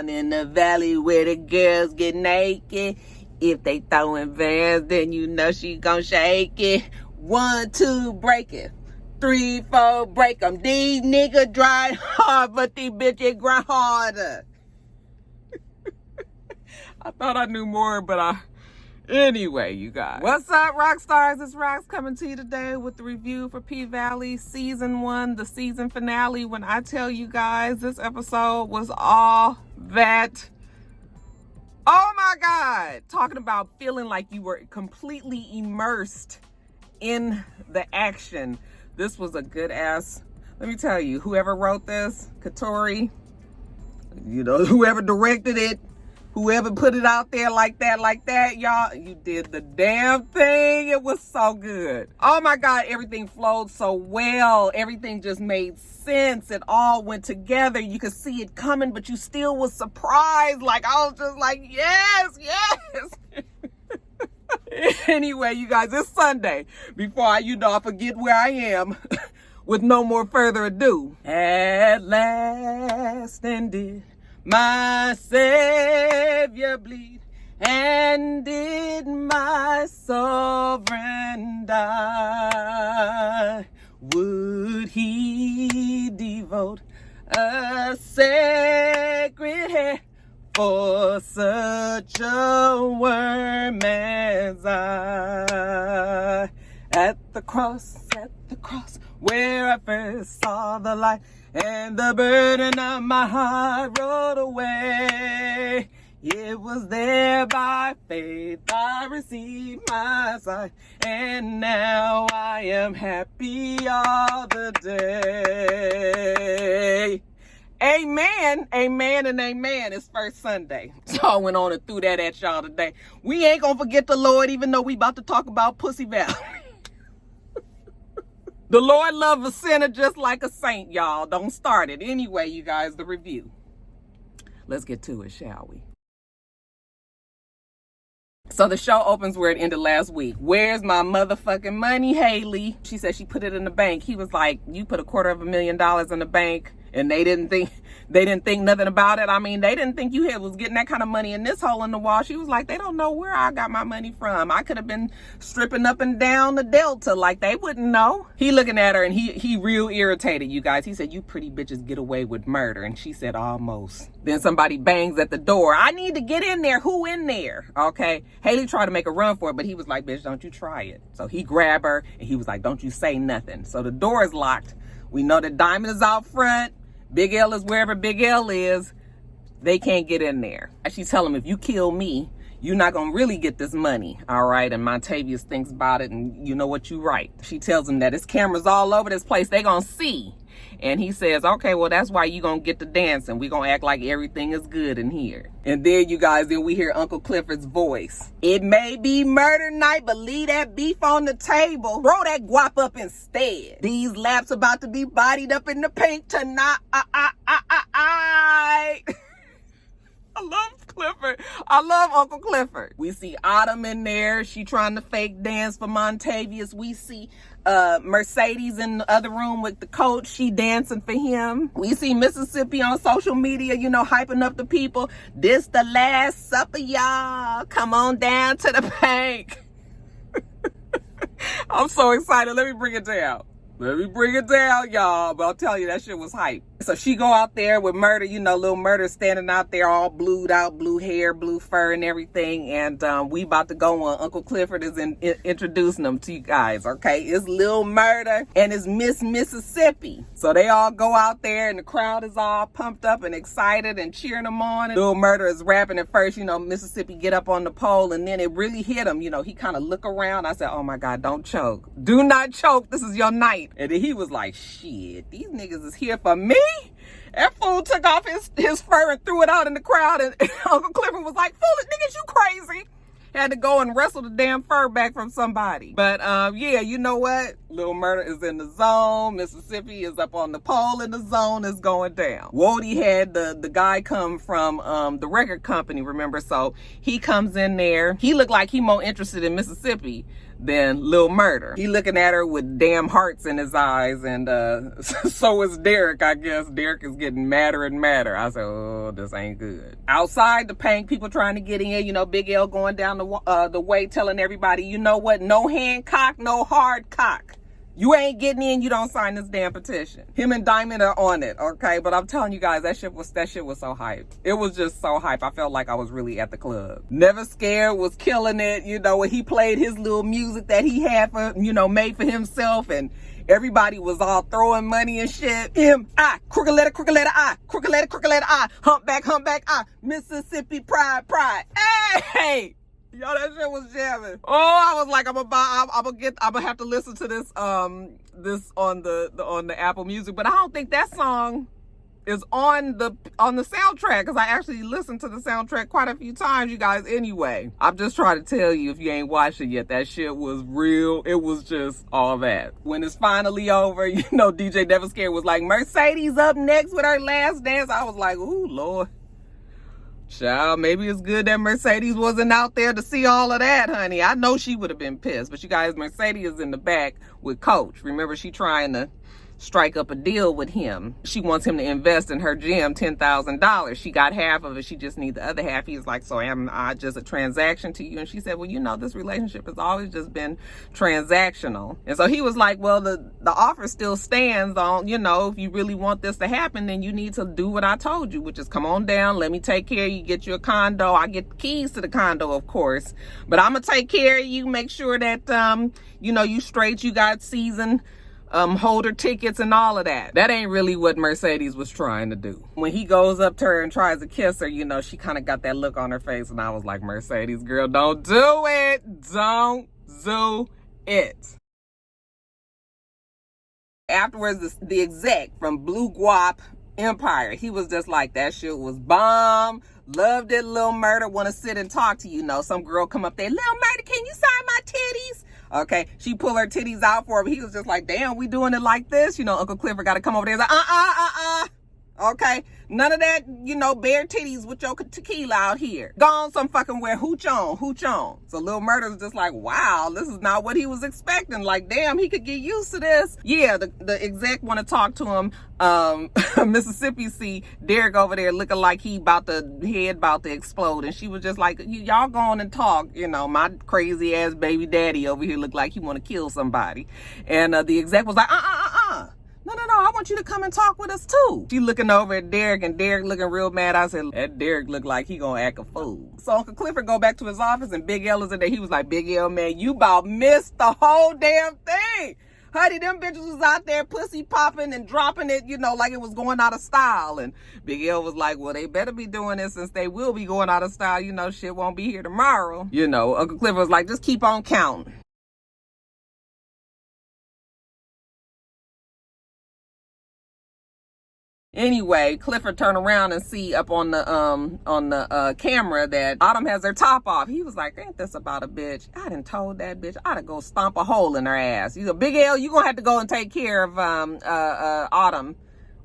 down in the valley where the girls get naked. If they throwing bands, then you know she gon' shake it. 1, 2, break it. 3, 4, break 'em. These niggas grind hard, but these bitches grind harder. I thought I knew more, but Anyway, you guys. What's up, rock stars? It's Rox coming to you today with the review for P-Valley Season 1, the season finale. When I tell you guys, this episode was all that... Oh my God! Talking about feeling like you were completely immersed in the action. This was a good ass... Let me tell you, whoever wrote this, Katori, whoever directed it, whoever put it out there like that, y'all, you did the damn thing. It was so good. Oh my God, everything flowed so well. Everything just made sense. It all went together. You could see it coming, but you still was surprised. Like, I was just like, yes. Anyway, you guys, it's Sunday. Before I forget where I am, with no more further ado. At last ended my Savior bleed, and did my sovereign die? Would he devote a sacred hair for such a worm as I? At the cross, where I first saw the light, and the burden of my heart rolled away. It was there by faith I received my sight, and now I am happy all the day. Amen, amen, and amen. It's first Sunday. So I went on and threw that at y'all today. We ain't gonna forget the Lord, even though we about to talk about Pussy Valley. The Lord loves a sinner just like a saint, y'all. Don't start it. Anyway, you guys, the review. Let's get to it, shall we? So the show opens where it ended last week. Where's my motherfucking money, Haley? She said she put it in the bank. He was like, you put $250,000 in the bank, and they didn't think nothing about it. I mean, they didn't think you was getting that kind of money in this hole in the wall. She was like, they don't know where I got my money from. I could have been stripping up and down the Delta. Like, they wouldn't know. He looking at her, and he real irritated, you guys. He said, you pretty bitches get away with murder. And she said, almost. Then somebody bangs at the door. I need to get in there. Who in there? Okay. Haley tried to make a run for it, but he was like, bitch, don't you try it. So he grabbed her, and he was like, don't you say nothing. So the door is locked. We know that Diamond is out front. Big L is wherever Big L is. They can't get in there. She tell him, if you kill me, you're not going to really get this money. All right. And Montavious thinks about it, and you know what you right. She tells him that it's cameras all over this place. They going to see. And he says, okay, well, that's why you going to get to dancing. We going to act like everything is good in here. And then, you guys, then we hear Uncle Clifford's voice. It may be murder night, but leave that beef on the table. Throw that guap up instead. These laps about to be bodied up in the paint tonight. I love Clifford. I love Uncle Clifford. We see Autumn in there. She trying to fake dance for Montavious. We see Mercedes in the other room with the coach. She dancing for him. We see Mississippi on social media, hyping up the people. This the last supper, y'all. Come on down to the bank. I'm so excited. Let me bring it down. Y'all. But I'll tell you, that shit was hype. So she go out there with Murder, little Murder standing out there all blued out, blue hair, blue fur and everything. And we about to go on. Uncle Clifford is introducing them to you guys, okay? It's Lil Murder and it's Miss Mississippi. So they all go out there and the crowd is all pumped up and excited and cheering them on. And Lil Murder is rapping at first, Mississippi get up on the pole, and then it really hit him. He kind of look around. I said, oh my God, don't choke. Do not choke. This is your night. And then he was like, shit, these niggas is here for me? That fool took off his fur and threw it out in the crowd, and Uncle Clifford was like, foolish niggas, you crazy. Had to go and wrestle the damn fur back from somebody. But yeah, you know what? Lil Murder is in the zone. Mississippi is up on the pole, and the zone is going down. Wody had the guy come from the record company, remember? So he comes in there. He looked like he more interested in Mississippi than Lil Murder. He looking at her with damn hearts in his eyes, and so is Derek, I guess. Derek is getting madder and madder. I said, oh, this ain't good. Outside the paint, people trying to get in, you know, Big L going down the way, telling everybody, you know what, no hand cock, no hard cock. You ain't getting in, you don't sign this damn petition. Him and Diamond are on it, okay? But I'm telling you guys, that shit was so hype. It was just so hype. I felt like I was really at the club. Never Scared was killing it, you know, when he played his little music that he had for, you know, made for himself, and everybody was all throwing money and shit. M-I, crooked letter I, crooked letter I, humpback I, Mississippi pride. Hey! Yo, that shit was jamming. Oh, I was like, I'm gonna have to listen to this this on the Apple Music, but I don't think that song is on the soundtrack, because I actually listened to the soundtrack quite a few times, you guys. Anyway, I'm just trying to tell you, if you ain't watched it yet, that shit was real. It was just all that. When it's finally over, you know, DJ Never Scared was like, Mercedes up next with her last dance. I was like, ooh, Lord. Child, maybe it's good that Mercedes wasn't out there to see all of that, honey. I know she would have been pissed. But you guys, Mercedes is in the back with Coach. Remember, she trying to strike up a deal with him. She wants him to invest in her gym $10,000. She got half of it. She just needs the other half. He's like, so am I just a transaction to you? And she said, well, you know, this relationship has always just been transactional. And so he was like, well, the offer still stands on, you know, if you really want this to happen, then you need to do what I told you, which is come on down, let me take care of you, get you a condo. I get the keys to the condo, of course, but I'm gonna take care of you, make sure that, you know, you straight, you got season holder tickets and all of that. That ain't really what Mercedes was trying to do. When he goes up to her and tries to kiss her, you know, she kind of got that look on her face, and I was like, Mercedes, girl, don't do it. Don't do it. Afterwards, the exec from Blue Guap Empire, he was just like, that shit was bomb. Loved it, Lil Murder. Want to sit and talk to you. Know, some girl come up there, Lil Murder, can you sign my titties? Okay, she pulled her titties out for him. He was just like, damn, we doing it like this? You know, Uncle Clifford got to come over there and say, okay, none of that, you know, bare titties with your tequila out here. Go on some fucking where, hooch on. So Lil Murder's just like, wow, this is not what he was expecting. Like, damn, he could get used to this. Yeah, the exec want to talk to him. Mississippi see Derek over there looking like head about to explode, and she was just like, y'all go on and talk. You know, my crazy ass baby daddy over here looked like he want to kill somebody. And the exec was like, No, I want you to come and talk with us too. She looking over at Derek, and Derek looking real mad. I said, that Derek look like he gonna act a fool. So Uncle Clifford go back to his office, and Big L is in there. He was like, Big L, man, you about missed the whole damn thing. Honey, them bitches was out there pussy popping and dropping it, you know, like it was going out of style. And Big L was like, well, they better be doing this, since they will be going out of style. You know, shit won't be here tomorrow. You know, Uncle Clifford was like, just keep on counting. Anyway, Clifford turned around and see up on the camera that Autumn has her top off. He was like, ain't this about a bitch? I done told that bitch I'd go stomp a hole in her ass. You know, Big L, you gonna have to go and take care of Autumn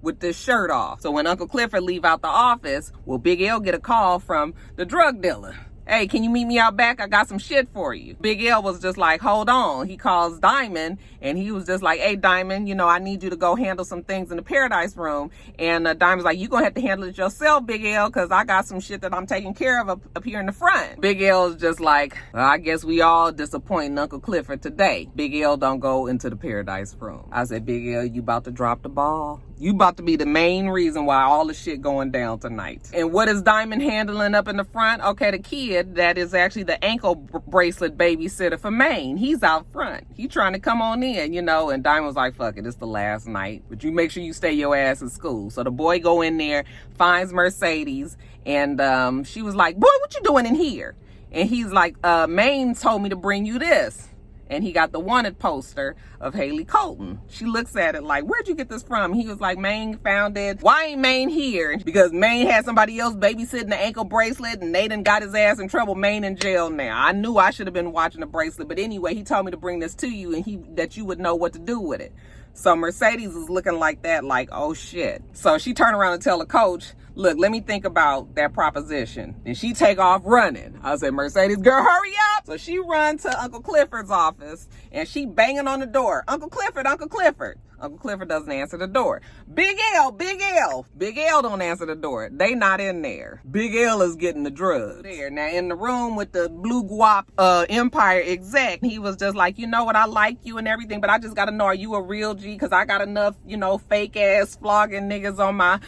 with this shirt off. So when Uncle Clifford leave out the office, will Big L get a call from the drug dealer? Hey, can you meet me out back? I got some shit for you. Big L was just like, hold on. He calls Diamond, and he was just like, hey, Diamond, you know, I need you to go handle some things in the Paradise Room. And Diamond's like, you gonna have to handle it yourself, Big L, because I got some shit that I'm taking care of up here in the front. Big L is just like, well, I guess we all disappointing Uncle Clifford today. Big L don't go into the Paradise Room. I said, Big L, you about to drop the ball. You about to be the main reason why all the shit going down tonight. And what is Diamond handling up in the front? Okay, the kid that is actually the ankle bracelet babysitter for Maine. He's out front. He trying to come on in, you know, and Diamond was like, fuck it, it's the last night. But you make sure you stay your ass in school. So the boy go in there, finds Mercedes, and she was like, boy, what you doing in here? And he's like, Maine told me to bring you this. And he got the wanted poster of Haley Colton. She looks at it like, where'd you get this from? He was like, Maine found it. Why ain't Maine here? Because Maine had somebody else babysitting the ankle bracelet, and they done got his ass in trouble. Maine in jail now. I knew I should have been watching the bracelet. But anyway, he told me to bring this to you, and that you would know what to do with it. So Mercedes is looking like that, like, oh shit. So she turned around and tell the coach, look, let me think about that proposition. And she take off running. I said, Mercedes, girl, hurry up. So she run to Uncle Clifford's office and she banging on the door. Uncle Clifford, Uncle Clifford. Uncle Clifford doesn't answer the door. Big L, Big L. Big L don't answer the door. They not in there. Big L is getting the drugs. There. Now in the room with the Blue Guap Empire exec, he was just like, you know what, I like you and everything, but I just gotta know, are you a real G? Because I got enough, you know, fake ass flogging niggas on my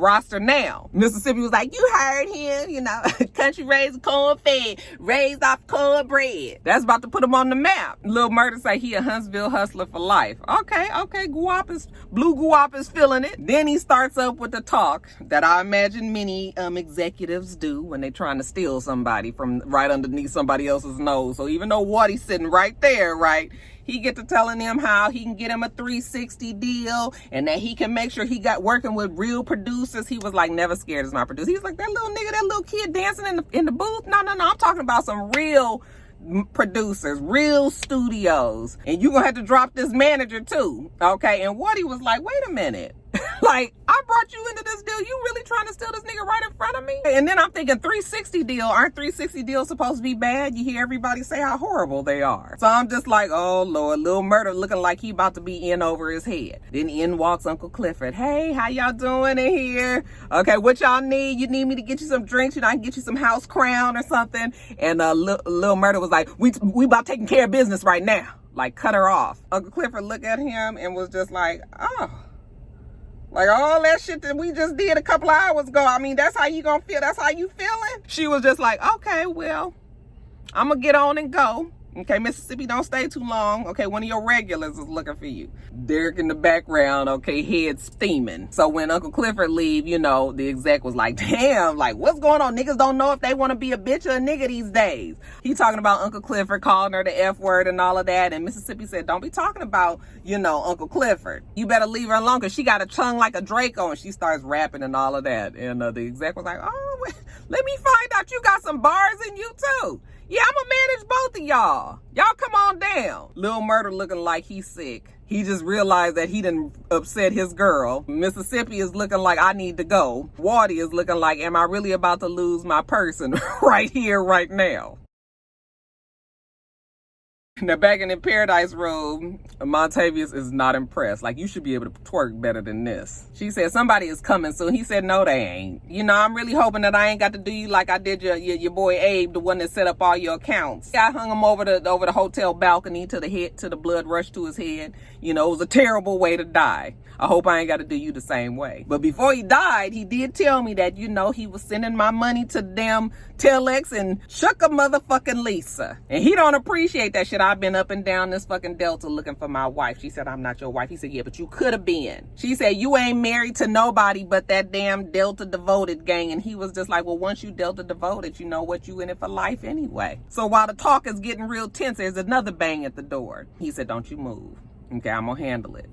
roster now. Mississippi was like, you heard him, you know, country raised corn fed, raised off cornbread. That's about to put him on the map. Lil Murda say he a Huntsville hustler for life. Okay, Blue Guap is feeling it. Then he starts up with the talk that I imagine many executives do when they're trying to steal somebody from right underneath somebody else's nose. So even though Waddy's sitting right there, right, he get to telling them how he can get him a 360 deal and that he can make sure he got working with real producers. He was like, never scared as my producer. He's like, that little nigga, that little kid dancing in the booth. No, I'm talking about some real producers, real studios, and you gonna have to drop this manager too, okay? And Woody was like, wait a minute, like, I brought you into this deal, you really trying to steal this nigga right in front of me? And then I'm thinking, 360 deal, aren't 360 deals supposed to be bad? You hear everybody say how horrible they are. So I'm just like, oh Lord, Lil Murda looking like he about to be in over his head. Then in walks Uncle Clifford. Hey, how y'all doing in here? Okay, what y'all need? You need me to get you some drinks? You know, I can get you some house crown or something? And Lil Murda was like, we about taking care of business right now. Like, cut her off. Uncle Clifford looked at him and was just like, oh, like all that shit that we just did a couple of hours ago. I mean, that's how you gonna feel? That's how you feeling? She was just like, okay, well, I'm gonna get on and go. Okay, Mississippi, don't stay too long. Okay, one of your regulars is looking for you. Derek in the background, okay, head steaming. So when Uncle Clifford leave, you know, the exec was like, damn, like, what's going on? Niggas don't know if they want to be a bitch or a nigga these days. He talking about Uncle Clifford, calling her the F word and all of that. And Mississippi said, don't be talking about, you know, Uncle Clifford. You better leave her alone because she got a tongue like a Draco. And she starts rapping and all of that. And the exec was like, oh, let me find out you got some bars in you too. Yeah, I'm gonna manage both of y'all. Y'all come on down. Lil Murda looking like he's sick. He just realized that he didn't upset his girl. Mississippi is looking like I need to go. Waddy is looking like, am I really about to lose my person right here, right now? Now, back in the Paradise Room, Montavious is not impressed. Like, you should be able to twerk better than this. She said, somebody is coming soon. He said, no, they ain't. You know, I'm really hoping that I ain't got to do you like I did your boy Abe, the one that set up all your accounts. I hung him over the hotel balcony to the blood rushed to his head. You know, it was a terrible way to die. I hope I ain't got to do you the same way. But before he died, he did tell me that, you know, he was sending my money to damn Telex and shook a motherfucking Lisa. And he don't appreciate that shit. I've been up and down this fucking Delta looking for my wife. She said, I'm not your wife. He said, yeah, but you could have been. She said, you ain't married to nobody but that damn Delta devoted gang. And he was just like, well, once you Delta devoted, you know what, you in it for life anyway. So while the talk is getting real tense, there's another bang at the door. He said, don't you move. Okay, I'm gonna handle it.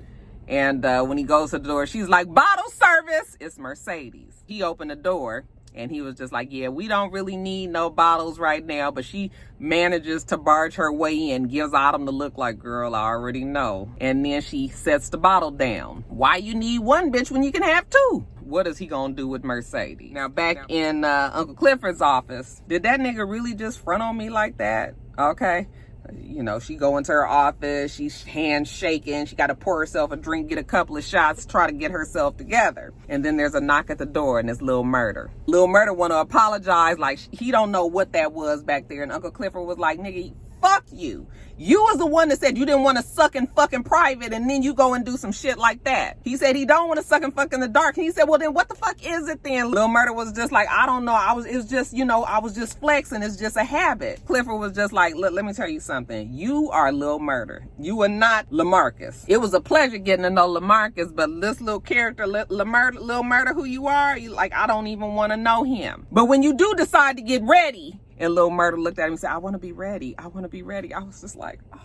And when he goes to the door, she's like, bottle service. It's Mercedes. He opened the door and he was just like, yeah, we don't really need no bottles right now. But she manages to barge her way in, gives Autumn the look like, girl, I already know. And then she sets the bottle down. Why you need one bitch when you can have two? What is he gonna do with Mercedes? Now, back in Uncle Clifford's office, did that nigga really just front on me like that? Okay. You know, she go into her office, she's hands shaking, she got to pour herself a drink, get a couple of shots, try to get herself together. And then there's a knock at the door and it's Lil Murda. Lil Murda want to apologize like he don't know what that was back there. And Uncle Clifford was like, nigga, fuck you. You was the one that said you didn't want to suck and fuck in private and then you go and do some shit like that. He said he don't want to suck and fuck in the dark. And he said, well, then what the fuck is it then? Lil Murda was just like, I don't know. It was just, you know, I was just flexing. It's just a habit. Clifford was just like, let me tell you something. You are Lil Murda. You are not LaMarcus. It was a pleasure getting to know LaMarcus, but this little character, Lil Murda, who you are, like, I don't even want to know him. But when you do decide to get ready, and Lil Murda looked at him and said, I want to be ready. I want to be ready. I was just like, oh.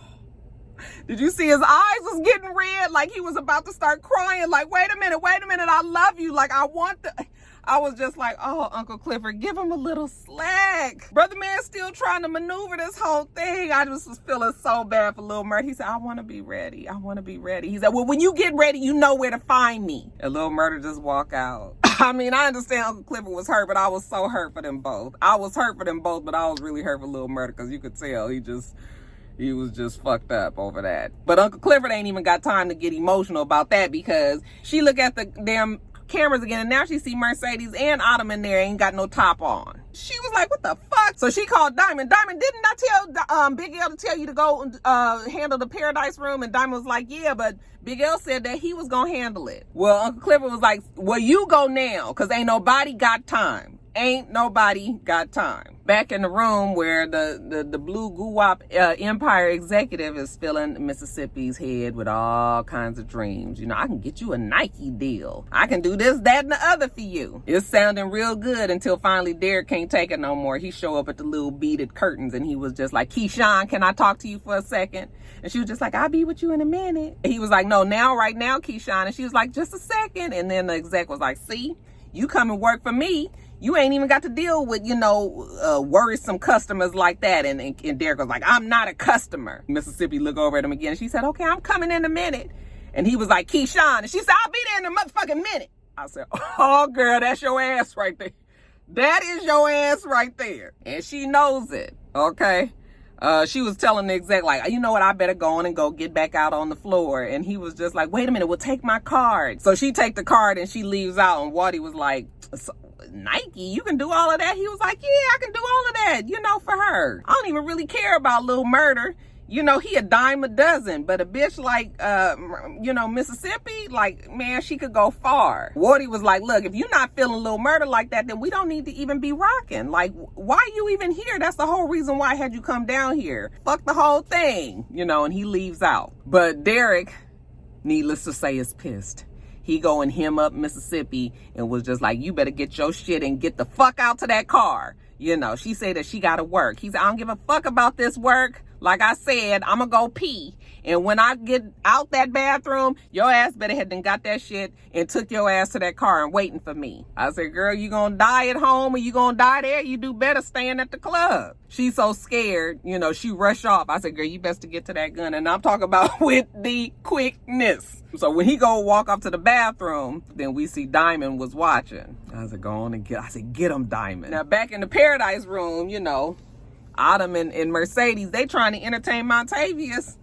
Did you see his eyes was getting red? Like he was about to start crying. Like, wait a minute. I love you. Like, I want I was just like, oh, Uncle Clifford, give him a little slack. Brother man's still trying to maneuver this whole thing. I just was feeling so bad for Lil Murder. He said, I want to be ready. I want to be ready. He said, well, when you get ready, you know where to find me. And Lil Murder just walk out. I mean, I understand Uncle Clifford was hurt, but I was so hurt for them both. I was hurt for them both, but I was really hurt for Lil Murder because you could tell he was just fucked up over that. But Uncle Clifford ain't even got time to get emotional about that because she look at the damn cameras again and now she see Mercedes and Autumn in there ain't got no top on. She was like, what the fuck? So she called Diamond. Diamond, didn't I tell Big L to tell you to go handle the Paradise Room? And Diamond was like, yeah, but Big L said that he was gonna handle it. Well, Uncle Clifford was like, well, you go now because ain't nobody got time. Ain't nobody got time. Back in the room where the blue guwap Empire executive is filling Mississippi's head with all kinds of dreams. You know, I can get you a Nike deal. I can do this, that, and the other for you. It's sounding real good until finally Derek can't take it no more. He show up at the little beaded curtains and he was just like, Keyshawn, can I talk to you for a second? And she was just like, I'll be with you in a minute. And he was like, no, right now, Keyshawn. And she was like, just a second. And then the exec was like, see, you come and work for me. You ain't even got to deal with, worrisome customers like that. And Derek was like, I'm not a customer. Mississippi looked over at him again. And she said, okay, I'm coming in a minute. And he was like, Keyshawn. And she said, I'll be there in a motherfucking minute. I said, oh, girl, that's your ass right there. That is your ass right there. And she knows it, okay? She was telling the exec, like, you know what, I better go on and go get back out on the floor. And he was just like, wait a minute, well, take my card. So she take the card and she leaves out. And Waddy was like, Nike, you can do all of that? He was like, yeah, I can do all of that, for her. I don't even really care about Lil Murder. He a dime a dozen, but a bitch like, Mississippi, like, man, she could go far. Wardy was like, look, if you're not feeling Lil Murder like that, then we don't need to even be rocking. Like, why are you even here? That's the whole reason why I had you come down here. Fuck the whole thing, and he leaves out. But Derek, needless to say, is pissed. He go and hem up Mississippi and was just like, you better get your shit and get the fuck out to that car. She said that she got to work. He said, I don't give a fuck about this work. Like I said, I'm going to go pee. And when I get out that bathroom, your ass better had done got that shit and took your ass to that car and waiting for me. I said, girl, you going to die at home or you going to die there? You do better staying at the club. She's so scared, she rushed off. I said, girl, you best to get to that gun. And I'm talking about with the quickness. So when he go walk up to the bathroom, then we see Diamond was watching. I said, go on and get him, Diamond. Now back in the Paradise Room, Autumn and Mercedes, they trying to entertain Montavious.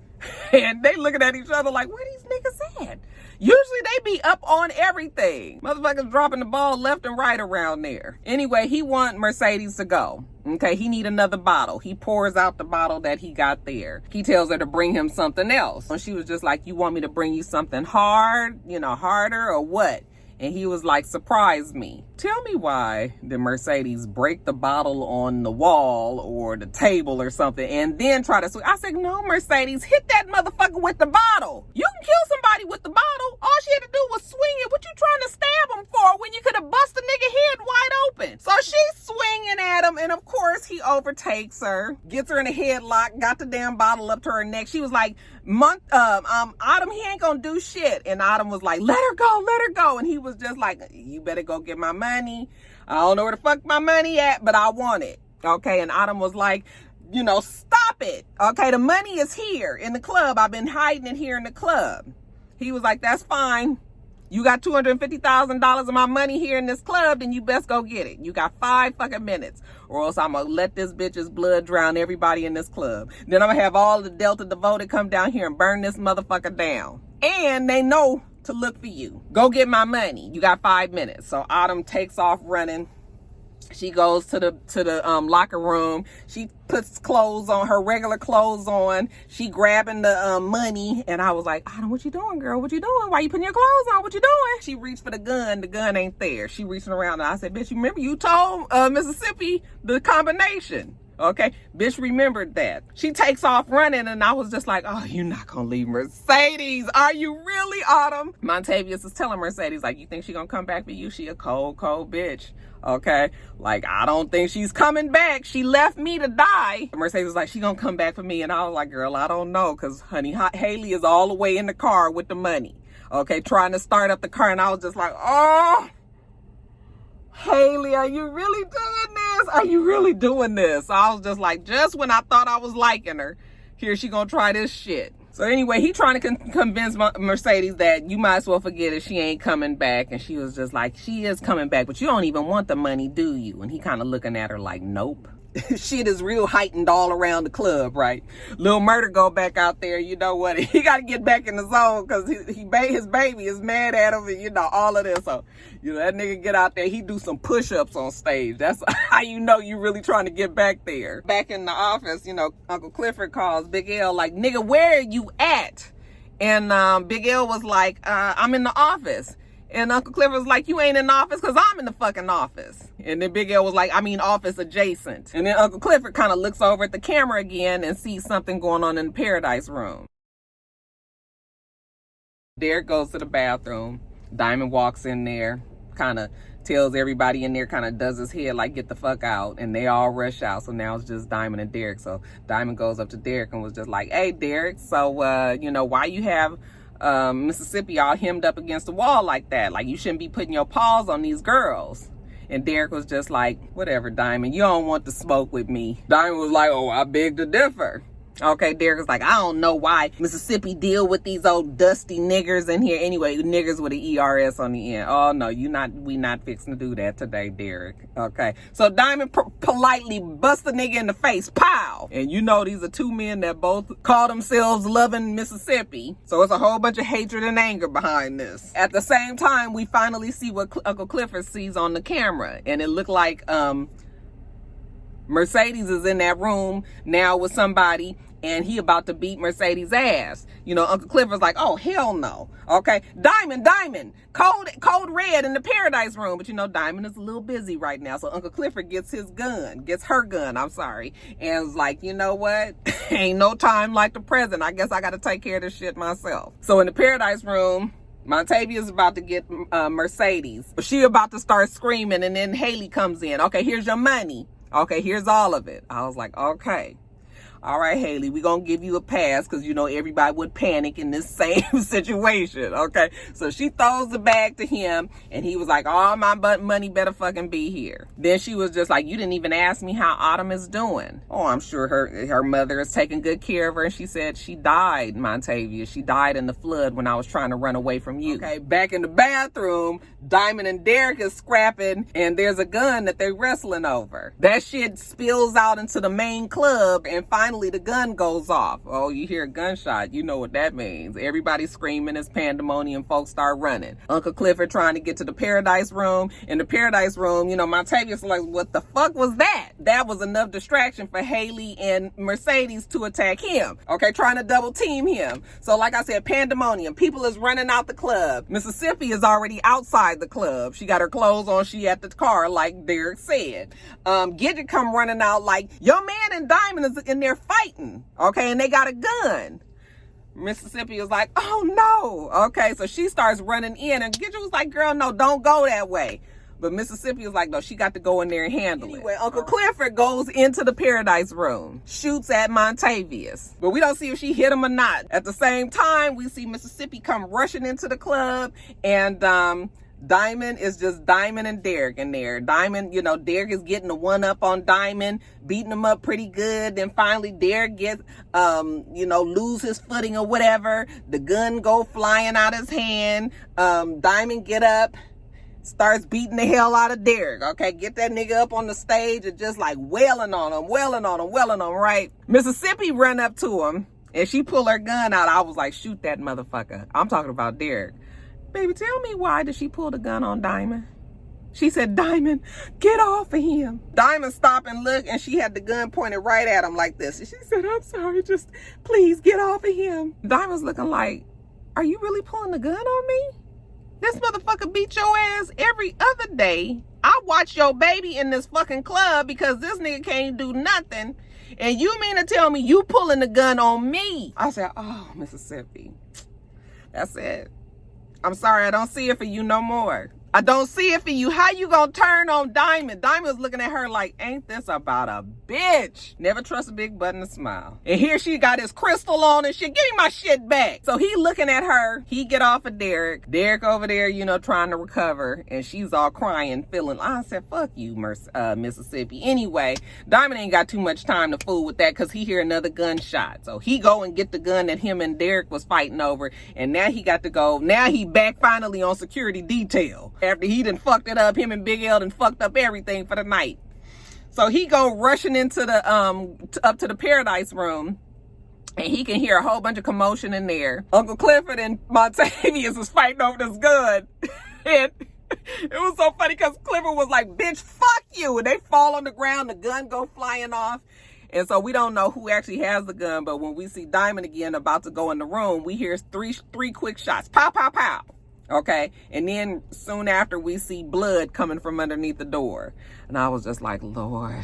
And they looking at each other like, where these niggas at? Usually they be up on everything. Motherfuckers dropping the ball left and right around there. Anyway, he want Mercedes to go. Okay, he need another bottle. He pours out the bottle that he got there. He tells her to bring him something else. And she was just like, you want me to bring you something hard, harder or what? And he was like, surprise me. Tell me why did Mercedes break the bottle on the wall or the table or something and then try to swing? I said, no, Mercedes, hit that motherfucker with the bottle. You can kill somebody with the bottle. All she had to do was swing it. What you trying to stab him for when you could have busted a nigga head wide open? So she's swinging at him, and of course he overtakes her, gets her in a headlock, got the damn bottle up to her neck. She was like, Autumn, he ain't gonna do shit. And Autumn was like, let her go. And he was just like, you better go get my money. I don't know where the fuck my money at, but I want it. Okay. And Autumn was like, stop it. Okay. The money is here in the club. I've been hiding it here in the club. He was like, that's fine. You got $250,000 of my money here in this club, then you best go get it. You got 5 fucking minutes, or else I'm gonna let this bitch's blood drown everybody in this club. Then I'm gonna have all the Delta devoted come down here and burn this motherfucker down. And they know to look for you. Go get my money. You got 5 minutes. So Autumn takes off running. She goes to the locker room. She puts clothes on, her regular clothes on. She grabbing the money. And I was like, Autumn, what you doing, girl? What you doing? Why you putting your clothes on? What you doing? She reached for the gun. The gun ain't there. She reaching around and I said, bitch, you remember you told Mississippi the combination. Okay, bitch remembered that. She takes off running and I was just like, oh, you're not gonna leave Mercedes. Are you really, Autumn? Montavious is telling Mercedes, like, you think she gonna come back for you? She a cold bitch. Okay, like, I don't think she's coming back. She left me to die. Mercedes was like, she gonna come back for me. And I was like, girl, I don't know, because honey, Haley is all the way in the car with the money. Okay, trying to start up the car. And I was just like, oh, Haley, are you really doing this? Are you really doing this? So I was just like, just when I thought I was liking her, here she gonna try this shit. So anyway, he trying to convince Mercedes that you might as well forget it. She ain't coming back. And she was just like, she is coming back, but you don't even want the money, do you? And he kind of looking at her like, nope. Shit is real heightened all around the club, right? Lil Murder go back out there, you know what? He got to get back in the zone because his baby is mad at him and, you know, all of this. So, you know, that nigga get out there, he do some push-ups on stage. That's how you know you really trying to get back there. Back in the office, you know, Uncle Clifford calls Big L like, nigga, where are you at? And Big L was like, I'm in the office. And Uncle Clifford was like, you ain't in the office because I'm in the fucking office. And then Big L was like, I mean office adjacent. And then Uncle Clifford kind of looks over at the camera again and sees something going on in the Paradise Room. Derek goes to the bathroom. Diamond walks in there, kind of tells everybody in there, kind of does his head like, get the fuck out. And they all rush out. So now it's just Diamond and Derek. So Diamond goes up to Derek and was just like, hey, Derek, so, you know, why you have Mississippi all hemmed up against the wall like that? Like, you shouldn't be putting your paws on these girls. And Derek was just like, whatever, Diamond, you don't want to smoke with me. Diamond was like, oh, I beg to differ. Okay, Derek was like, I don't know why Mississippi deal with these old dusty niggers in here. Anyway, niggers with an ERS on the end. Oh no, we not fixing to do that today, Derek. Okay, so Diamond politely busts the nigga in the face, pow. And you know these are two men that both call themselves loving Mississippi. So it's a whole bunch of hatred and anger behind this. At the same time, we finally see what Uncle Clifford sees on the camera, and it looked like Mercedes is in that room now with somebody, and he about to beat Mercedes' ass. You know, Uncle Clifford's like, oh, hell no. Okay, Diamond, code red in the Paradise Room. But you know, Diamond is a little busy right now. So Uncle Clifford gets her gun, and is like, you know what? Ain't no time like the present. I guess I got to take care of this shit myself. So in the Paradise Room, Montavia's about to get Mercedes. She about to start screaming, and then Haley comes in. Okay, here's your money. Okay, here's all of it. I was like, okay. All right, Haley, we're going to give you a pass because, you know, everybody would panic in this same situation, okay? So she throws the bag to him, and he was like, all my money better fucking be here. Then she was just like, you didn't even ask me how Autumn is doing. Oh, I'm sure her mother is taking good care of her, and she said she died, Montavia. She died in the flood when I was trying to run away from you. Okay, back in the bathroom, Diamond and Derek is scrapping, and there's a gun that they're wrestling over. That shit spills out into the main club, and finally the gun goes off. Oh, you hear a gunshot, you know what that means. Everybody's screaming, it's pandemonium, folks start running. Uncle Clifford trying to get to the Paradise Room. In the Paradise Room, you know, Montavious like, what the fuck was that? That was enough distraction for Haley and Mercedes to attack him. Okay, trying to double team him. So like I said, pandemonium. People is running out the club. Mississippi is already outside the club. She got her clothes on, she at the car, like Derek said. Gidget come running out like, your man and Diamond is in there fighting, okay, and they got a gun. Mississippi was like, oh no. Okay, so she starts running in, and Gidget was like, girl, no, don't go that way. But Mississippi was like, no, she got to go in there and handle it. Uncle Clifford goes into the Paradise Room, shoots at Montavious, but we don't see if she hit him or not. At the same time, we see Mississippi come rushing into the club, and Diamond is just Diamond and Derek in there. Diamond, you know, Derek is getting the one up on Diamond, beating him up pretty good. Then finally Derek gets, you know, lose his footing or whatever. The gun go flying out his hand. Diamond get up, starts beating the hell out of Derek. Okay, get that nigga up on the stage and just like wailing on him, right? Mississippi run up to him and she pull her gun out. I was like, shoot that motherfucker. I'm talking about Derek. Baby, tell me, why did she pull the gun on Diamond? She said, Diamond, get off of him. Diamond stopped and looked, and she had the gun pointed right at him like this. And she said, I'm sorry, just please get off of him. Diamond's looking like, are you really pulling the gun on me? This motherfucker beat your ass every other day. I watch your baby in this fucking club because this nigga can't do nothing. And you mean to tell me you pulling the gun on me? I said, oh, Mississippi, that's it. I'm sorry, I don't see it for you no more. I don't see it for you. How you gonna turn on Diamond? Diamond was looking at her like, ain't this about a bitch. Never trust a big butt and a smile. And here she got his crystal on and shit. Give me my shit back. So he looking at her. He get off of Derek. Derek over there, you know, trying to recover. And she's all crying, feeling. I said, fuck you, Mississippi. Anyway, Diamond ain't got too much time to fool with that because he hear another gunshot. So he go and get the gun that him and Derek was fighting over. And now he got to go. Now he back finally on security detail. After he done fucked it up, him and Big L done fucked up everything for the night. So he go rushing into the up to the Paradise room, and he can hear a whole bunch of commotion in there. Uncle Clifford and Montavious is fighting over this gun. And it was so funny because Clifford was like, bitch, fuck you. And they fall on the ground, the gun go flying off. And so we don't know who actually has the gun, but when we see Diamond again about to go in the room, we hear three quick shots. Pow, pow, pow. Okay, and then soon after we see blood coming from underneath the door. And I was just like, Lord.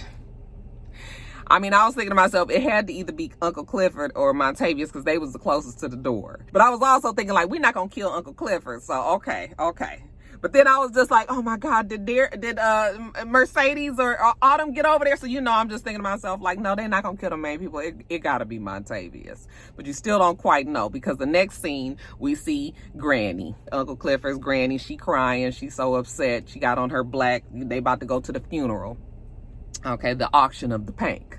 I mean, I was thinking to myself, it had to either be Uncle Clifford or Montavious because they was the closest to the door. But I was also thinking like, we're not going to kill Uncle Clifford. So, okay. But then I was just like, oh my God, did Mercedes or Autumn get over there? So, you know, I'm just thinking to myself, like, no, they're not going to kill the main people. It got to be Montavious. But you still don't quite know because the next scene, we see Granny. Uncle Clifford's Granny. She crying. She's so upset. She got on her black. They about to go to the funeral. Okay, the auction of the Pink.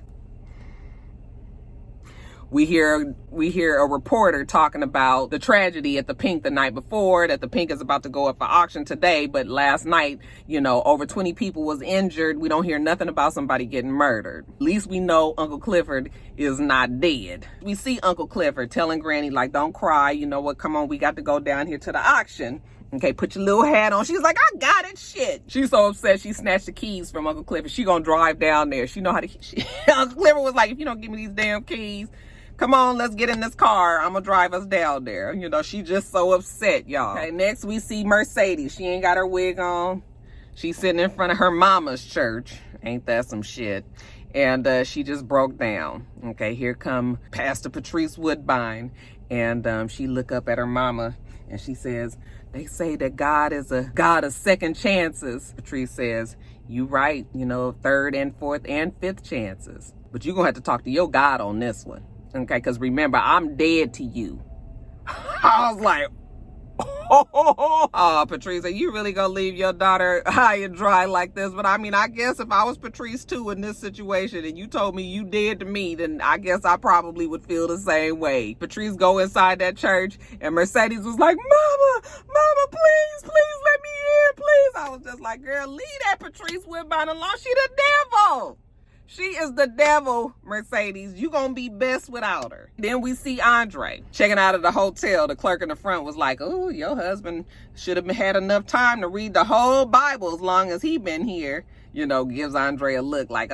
We hear a reporter talking about the tragedy at the Pink the night before, that the Pink is about to go up for auction today, but last night, you know, over 20 people was injured. We don't hear nothing about somebody getting murdered. At least we know Uncle Clifford is not dead. We see Uncle Clifford telling Granny, like, don't cry. You know what? Come on, we got to go down here to the auction. Okay, put your little hat on. She's like, I got it, shit. She's so upset, she snatched the keys from Uncle Clifford. She gonna drive down there. She know how to, Uncle Clifford was like, if you don't give me these damn keys, come on, let's get in this car. I'm gonna drive us down there. You know, she just so upset, y'all. Okay, next we see Mercedes. She ain't got her wig on. She's sitting in front of her mama's church. Ain't that some shit? And she just broke down. Okay, here come Pastor Patrice Woodbine. And she look up at her mama and she says, they say that God is a God of second chances. Patrice says, you right, you know, third and fourth and fifth chances. But you're gonna have to talk to your God on this one. Okay, because remember, I'm dead to you. I was like, oh, Patrice, are you really gonna leave your daughter high and dry like this? But I mean, I guess if I was Patrice too in this situation and you told me you dead to me, then I guess I probably would feel the same way. Patrice go inside that church and Mercedes was like, Mama, please let me in, please. I was just like, girl, leave that Patrice Woodbine alone. She the devil. She is the devil, Mercedes. You gonna be best without her. Then we see Andre checking out of the hotel. The clerk in the front was like, oh, your husband should have had enough time to read the whole Bible as long as he been here. You know, gives Andre a look like,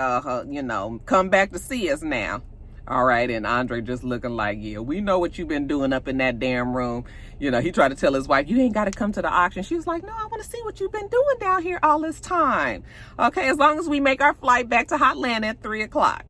you know, come back to see us now. All right, and Andre just looking like, yeah, we know what you've been doing up in that damn room. You know, he tried to tell his wife, you ain't got to come to the auction. She was like, no, I want to see what you've been doing down here all this time. Okay, as long as we make our flight back to Hotlanta at 3 o'clock.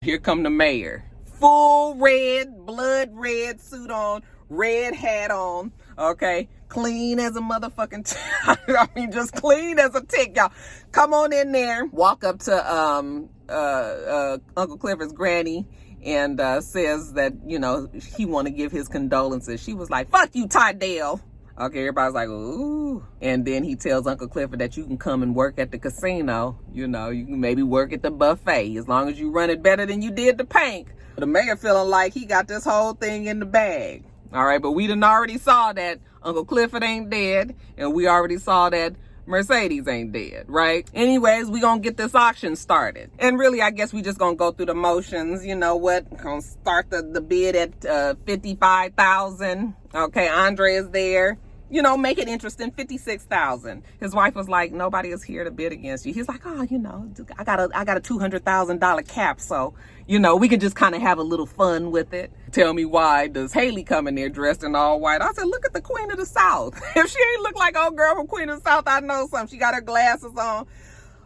Here come the mayor. Full red, blood red suit on, red hat on, okay? Clean as a motherfucking I mean, just clean as a tick, y'all. Come on in there. Walk up to Uncle Clifford's granny and says that, you know, he want to give his condolences. She was like, fuck you, Tydale. Okay, everybody's like, ooh. And then he tells Uncle Clifford that you can come and work at the casino. You know, you can maybe work at the buffet as long as you run it better than you did the Pink. The mayor feeling like he got this whole thing in the bag. All right, but we done already saw that Uncle Clifford ain't dead, and we already saw that Mercedes ain't dead, right? Anyways, we gonna get this auction started. And really, I guess we just gonna go through the motions. You know what? Gonna start the bid at $55,000. Okay, Andre is there. You know, make it interesting, $56,000. His wife was like, nobody is here to bid against you. He's like, oh, you know, I got a $200,000 cap, so, you know, we can just kind of have a little fun with it. Tell me, why does Haley come in there dressed in all white? I said, look at the Queen of the South. If she ain't look like old girl from Queen of the South, I know something. She got her glasses on.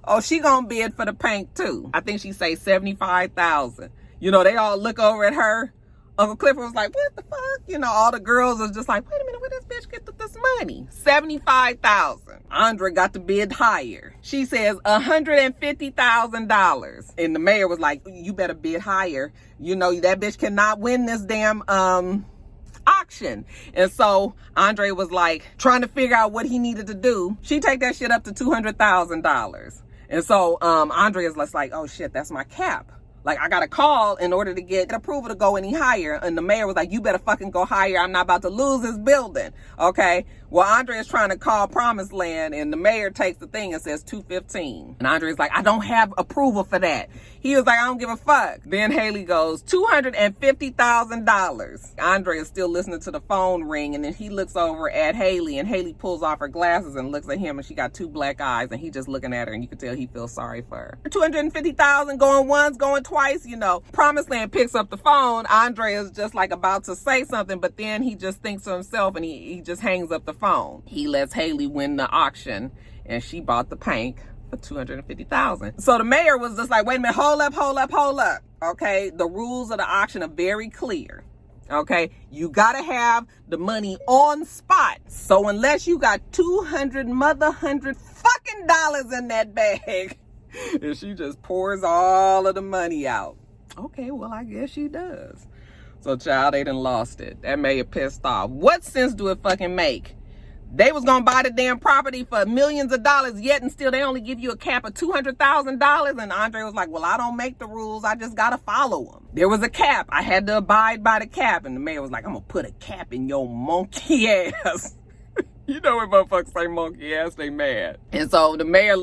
Oh, she gonna bid for the Pink too. I think she say $75,000. You know, they all look over at her. Uncle Clifford was like, what the fuck? You know, all the girls was just like, wait a minute, where this bitch get this money? $75,000. Andre got the bid higher. She says $150,000. And the mayor was like, you better bid higher. You know, that bitch cannot win this damn auction. And so Andre was like trying to figure out what he needed to do. She take that shit up to $200,000. And so Andre is like, oh shit, that's my cap. Like, I got to call in order to get approval to go any higher. And the mayor was like, you better fucking go higher. I'm not about to lose this building. Okay. Well, Andre is trying to call Promised Land, and the mayor takes the thing and says 215. And Andre is like, I don't have approval for that. He was like, I don't give a fuck. Then Haley goes, $250,000. Andre is still listening to the phone ring, and then he looks over at Haley, and Haley pulls off her glasses and looks at him, and she got 2 black eyes, and he just looking at her, and you can tell he feels sorry for her. 250,000 going once, going twice, you know. Promised Land picks up the phone. Andre is just like about to say something, but then he just thinks to himself, and he just hangs up the phone. He lets Haley win the auction, and she bought the paint for $250,000. So the mayor was just like, wait a minute, hold up. Okay, the rules of the auction are very clear. Okay, you gotta have the money on spot. So unless you got $200 fucking dollars in that bag, and she just pours all of the money out. Okay, well, I guess she does. So child, they done lost it. That mayor pissed off. What sense do it fucking make? They was gonna buy the damn property for millions of dollars, yet and still they only give you a cap of $200,000. And Andre was like, well, I don't make the rules. I just gotta follow them. There was a cap. I had to abide by the cap. And the mayor was like, I'm gonna put a cap in your monkey ass. You know when motherfuckers say monkey ass, they mad. And so the mayor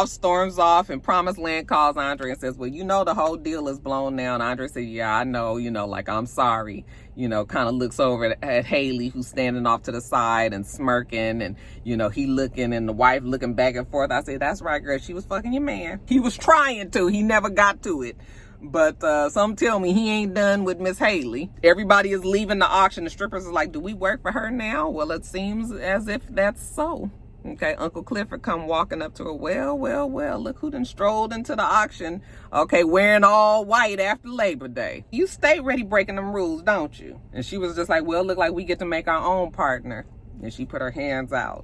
storms off, and Promised Land calls Andre and says, well, you know the whole deal is blown now. And Andre said, yeah, I know, you know, like, I'm sorry. You know, kind of looks over at Haley, who's standing off to the side and smirking, and, you know, he looking, and the wife looking back and forth. I said, that's right, girl, she was fucking your man. He was trying to, he never got to it. But some tell me he ain't done with Miss Haley. Everybody is leaving the auction. The strippers are like, do we work for her now? Well, it seems as if that's so. Okay, Uncle Clifford come walking up to her. Well, look who done strolled into the auction. Okay, wearing all white after Labor Day. You stay ready breaking them rules, don't you? And she was just like, well, look like we get to make our own partner. And she put her hands out.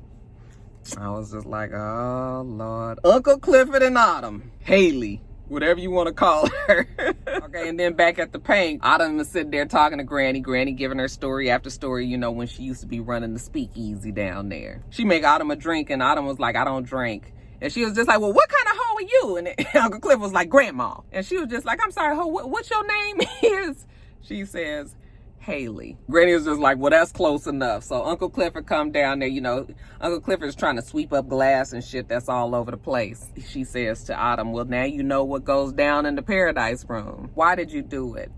I was just like, oh, Lord. Uncle Clifford and Autumn. Haley. Whatever you want to call her. Okay, and then back at the paint, Autumn was sitting there talking to Granny giving her story after story, you know, when she used to be running the speakeasy down there. She make Autumn a drink, and Autumn was like, I don't drink. And she was just like, well, what kind of hoe are you? And Uncle Cliff was like, Grandma. And she was just like, I'm sorry, hoe, what's your name is? She says, Haley. Granny was just like, well, that's close enough. So Uncle Clifford come down there, you know, Uncle Clifford's trying to sweep up glass and shit that's all over the place. She says to Autumn, well, now you know what goes down in the Paradise Room. Why did you do it?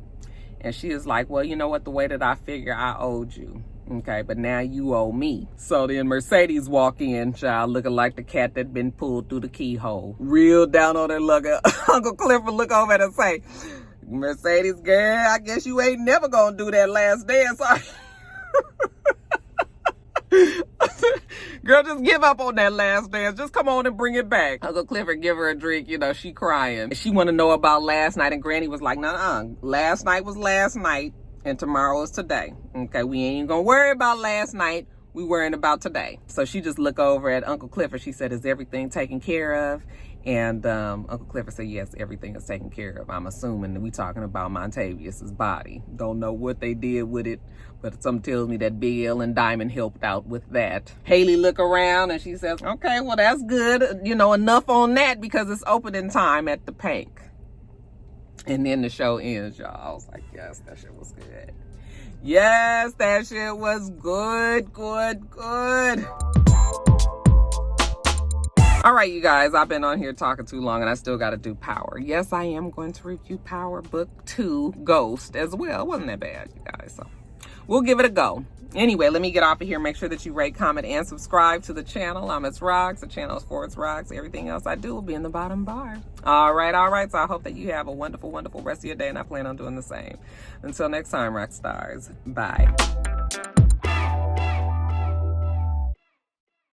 And she is like, well, you know what, the way that I figure I owed you. Okay, but now you owe me. So then Mercedes walk in, child, looking like the cat that been pulled through the keyhole. Real down on her luck. Uncle Clifford look over at her and say, Mercedes, girl, I guess you ain't never gonna do that last dance. Girl, just give up on that last dance. Just come on and bring it back. Uncle Clifford give her a drink, you know, she crying. She want to know about last night, and Granny was like, nah, last night was last night, and tomorrow is today. Okay, we ain't even gonna worry about last night. We worrying about today. So she just look over at Uncle Clifford. She said, is everything taken care of? And Uncle Clifford said, yes, everything is taken care of. I'm assuming that we talking about Montavious' body. Don't know what they did with it, but something tells me that Bill and Diamond helped out with that. Haley look around and she says, okay, well, that's good. You know, enough on that because it's opening time at the Pink. And then the show ends, y'all. I was like, yes, that shit was good. Yes, that shit was good. All right, you guys, I've been on here talking too long and I still got to do Power. Yes, I am going to review Power Book 2 Ghost as well. It wasn't that bad, you guys. So we'll give it a go. Anyway, let me get off of here. Make sure that you rate, comment, and subscribe to the channel. I'm itsrox. The channel is for itsrox. Everything else I do will be in the bottom bar. All right. So I hope that you have a wonderful, wonderful rest of your day, and I plan on doing the same. Until next time, rock stars. Bye.